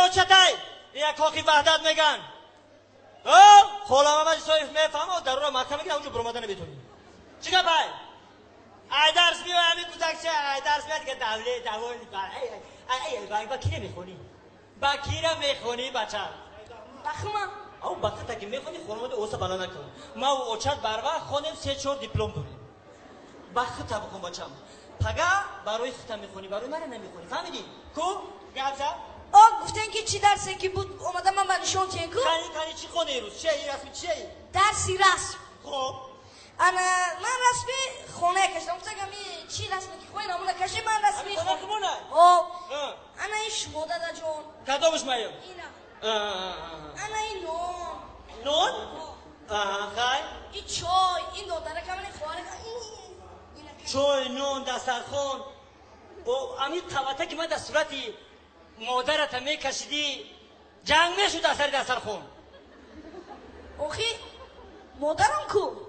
چتای یک کاخی وحدت میگن خالم من صایف میفهمه در رو مکه میگه اونجا برآمده نمیتونی چیکار پای ای درس میو همین گذشته ای درس میاد که دوله با کی میخونی با کی را میخونی بچه بخما او بخه تا که میخونی خانواده اوسا بنا نکن ما و اوچت بروا خونیم 3-4 دیپلم داریم بخه تا بخون بچم پگا برای خودت میخونی برای من نمیخونی فهمیدی کو گابزا گفتن که چی درسی که بود اومدم من نشون تین کو کانی چی خونی روز چی رسمی چی درسی رسم خب من رسمی خونه کشتم گفتم چی رسمی که خونه نمونه کشی من رسمی خونه خونه انا این شما دادا جون کدومش مایم اینا انا این نون خای این چای این دادره که من خواره چای نون دسترخوان امید توته که من در صورتی مادرت میکشیدی جنگ میشد در سر دسترخوان اوخی مادرم کو